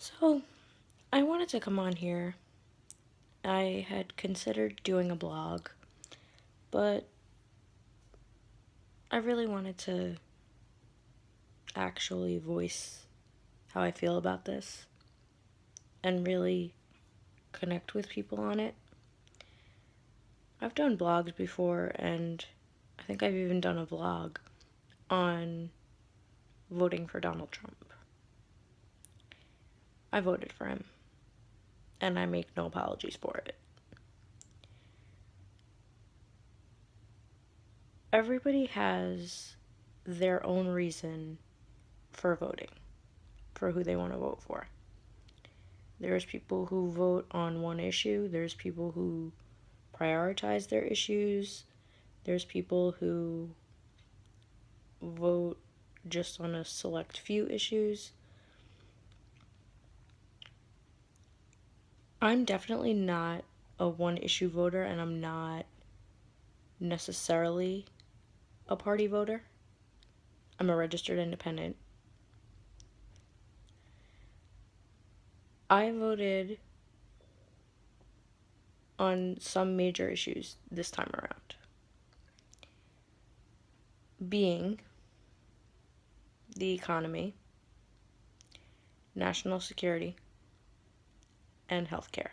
So, I wanted to come on here. I had considered doing a blog, but I really wanted to actually voice how I feel about this and really connect with people on it. I've done blogs before, and I think I've even done a vlog on voting for Donald Trump. I voted for him, and I make no apologies for it. Everybody has their own reason for voting, for who they want to vote for. There's people who vote on one issue, there's people who prioritize their issues, there's people who vote just on a select few issues. I'm definitely not a one issue voter, and I'm not necessarily a party voter. I'm a registered independent. I voted on some major issues this time around, being the economy, national security, and healthcare.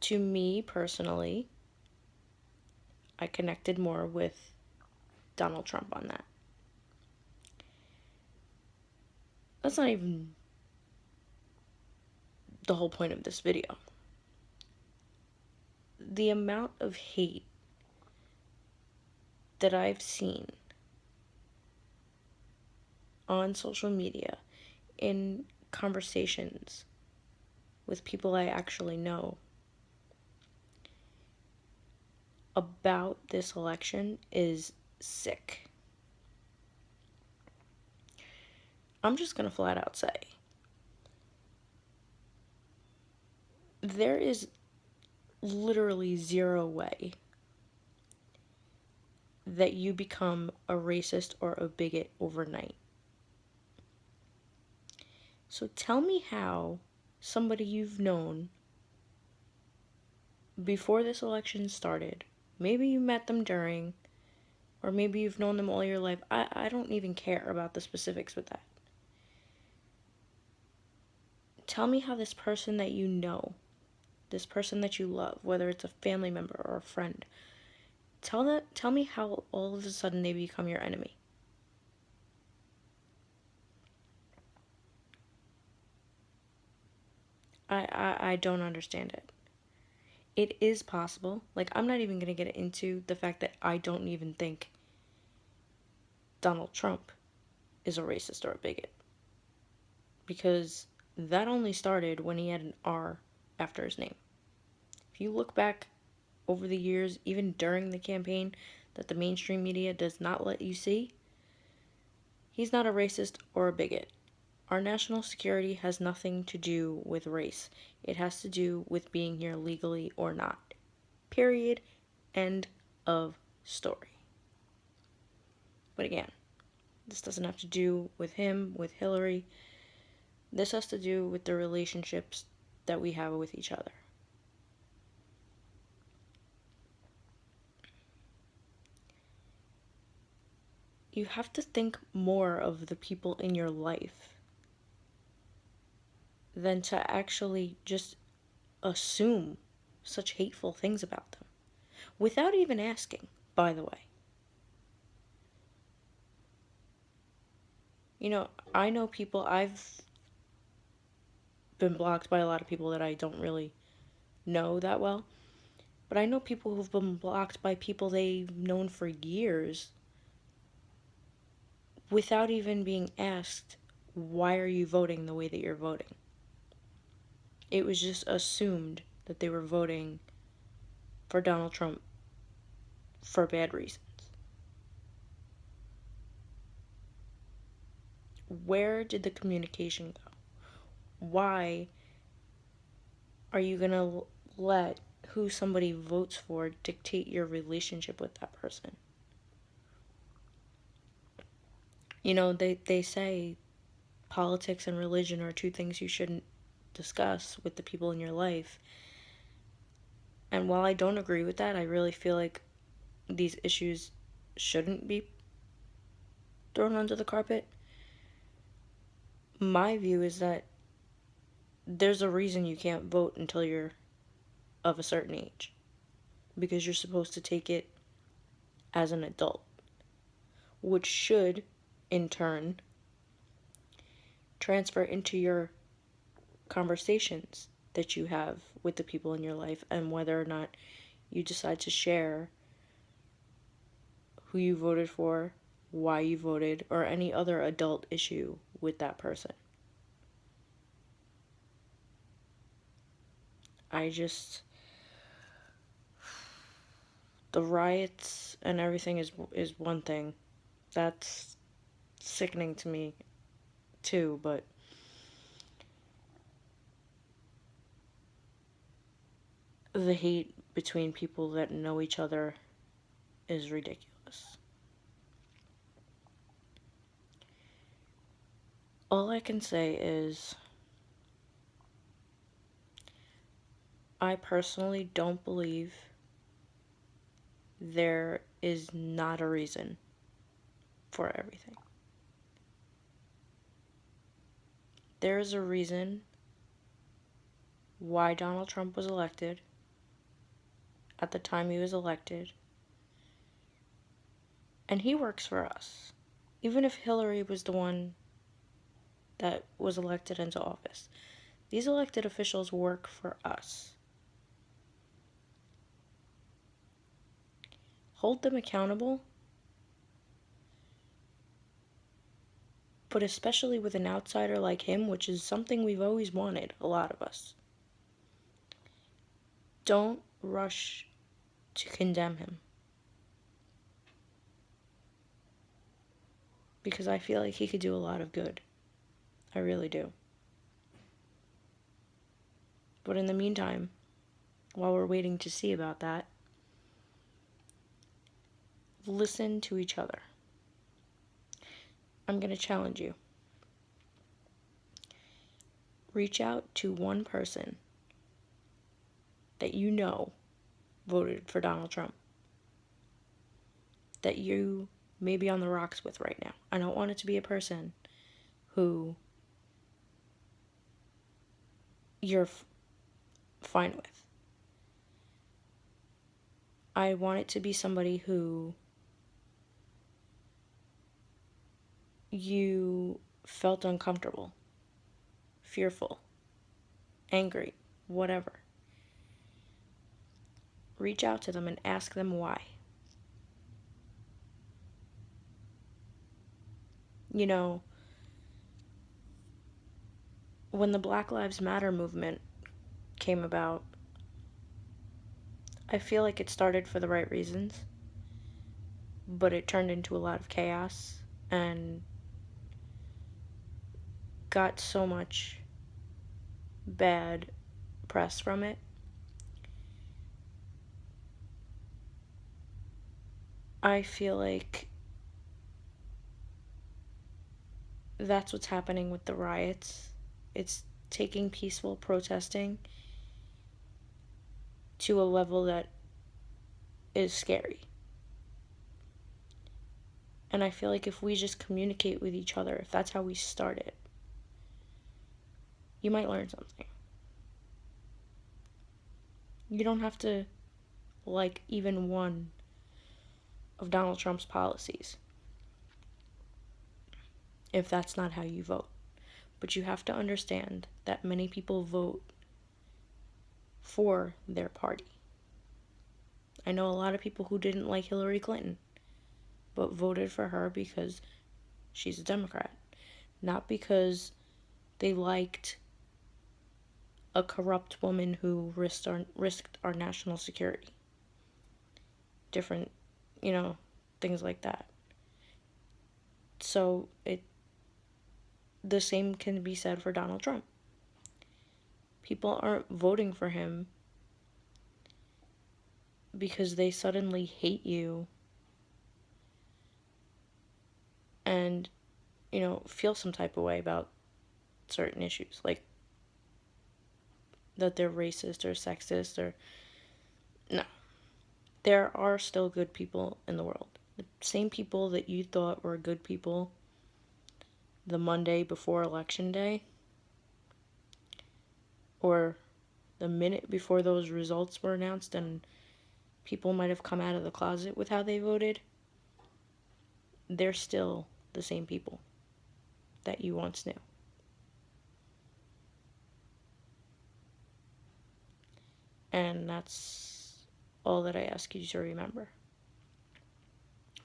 To me personally, I connected more with Donald Trump on that. That's not even the whole point of this video. The amount of hate that I've seen on social media, in conversations with people I actually know about this election is sick. I'm just gonna flat out say, there is literally zero way that you become a racist or a bigot overnight. So tell me how somebody you've known before this election started, maybe you met them during, or maybe you've known them all your life. I don't even care about the specifics with that. Tell me how this person that you know, this person that you love, whether it's a family member or a friend, tell me how all of a sudden they become your enemy. I don't understand it. It is possible. Like, I'm not even going to get into the fact that I don't even think Donald Trump is a racist or a bigot. Because that only started when he had an R after his name. If you look back over the years, even during the campaign that the mainstream media does not let you see, he's not a racist or a bigot. Our national security has nothing to do with race. It has to do with being here legally or not. Period. End of story. But again, this doesn't have to do with him, with Hillary. This has to do with the relationships that we have with each other. You have to think more of the people in your life than to actually just assume such hateful things about them without even asking, by the way. You know, I know people, I've been blocked by a lot of people that I don't really know that well, but I know people who've been blocked by people they've known for years without even being asked, why are you voting the way that you're voting? It was just assumed that they were voting for Donald Trump for bad reasons. Where did the communication go? Why are you going to let who somebody votes for dictate your relationship with that person? You know, they say politics and religion are two things you shouldn't discuss with the people in your life. And while I don't agree with that, I really feel like these issues shouldn't be thrown under the carpet. My view is that there's a reason you can't vote until you're of a certain age, because you're supposed to take it as an adult, which should, in turn, transfer into your conversations that you have with the people in your life, and whether or not you decide to share who you voted for, why you voted, or any other adult issue with that person. The riots and everything is one thing. That's sickening to me too, but the hate between people that know each other is ridiculous. All I can say is I personally don't believe there is not a reason for everything. There is a reason why Donald Trump was elected at the time he was elected, and he works for us. Even if Hillary was the one that was elected into office, these elected officials work for us. Hold them accountable, but especially with an outsider like him, which is something we've always wanted, a lot of us. Don't rush to condemn him, because I feel like he could do a lot of good. I really do. But in the meantime, while we're waiting to see about that, listen to each other. I'm going to challenge you. Reach out to one person that you know voted for Donald Trump, that you may be on the rocks with right now. I don't want it to be a person who you're fine with. I want it to be somebody who you felt uncomfortable, fearful, angry, whatever. Reach out to them and ask them why. You know, when the Black Lives Matter movement came about, I feel like it started for the right reasons, but it turned into a lot of chaos and got so much bad press from it. I feel like that's what's happening with the riots. It's taking peaceful protesting to a level that is scary. And I feel like if we just communicate with each other, if that's how we start it, you might learn something. You don't have to like even one of Donald Trump's policies if that's not how you vote. But you have to understand that many people vote for their party. I know a lot of people who didn't like Hillary Clinton, but voted for her because she's a Democrat, not because they liked a corrupt woman who risked our national security. Different, things like that. So the same can be said for Donald Trump. People aren't voting for him because they suddenly hate you and, feel some type of way about certain issues, like that they're racist or sexist or no. There are still good people in the world. The same people that you thought were good people the Monday before election day or the minute before those results were announced and people might have come out of the closet with how they voted, they're still the same people that you once knew. And that's all that I ask you to remember.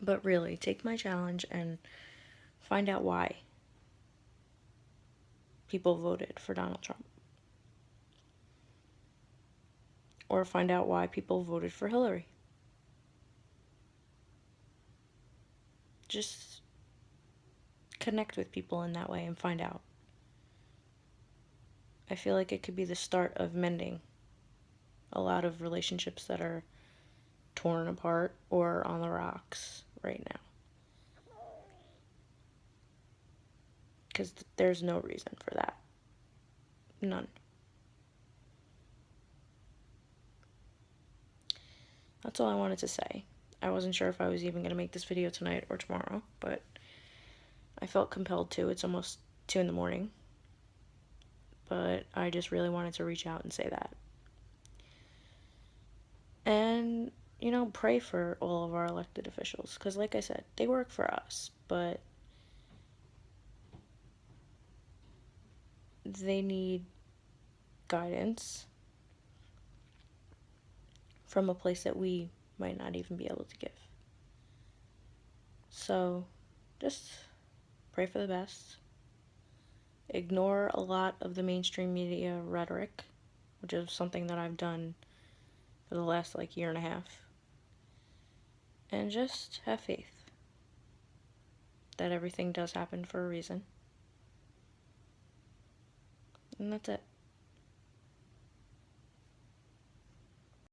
But really, take my challenge and find out why people voted for Donald Trump. Or find out why people voted for Hillary. Just connect with people in that way and find out. I feel like it could be the start of mending a lot of relationships that are torn apart or on the rocks right now. Because there's no reason for that. None. That's all I wanted to say. I wasn't sure if I was even going to make this video tonight or tomorrow, but I felt compelled to. It's almost 2 in the morning. But I just really wanted to reach out and say that. And, pray for all of our elected officials. Because, like I said, they work for us. But they need guidance from a place that we might not even be able to give. So, just pray for the best. Ignore a lot of the mainstream media rhetoric, which is something that I've done for the last year and a half. And just have faith that everything does happen for a reason. And that's it.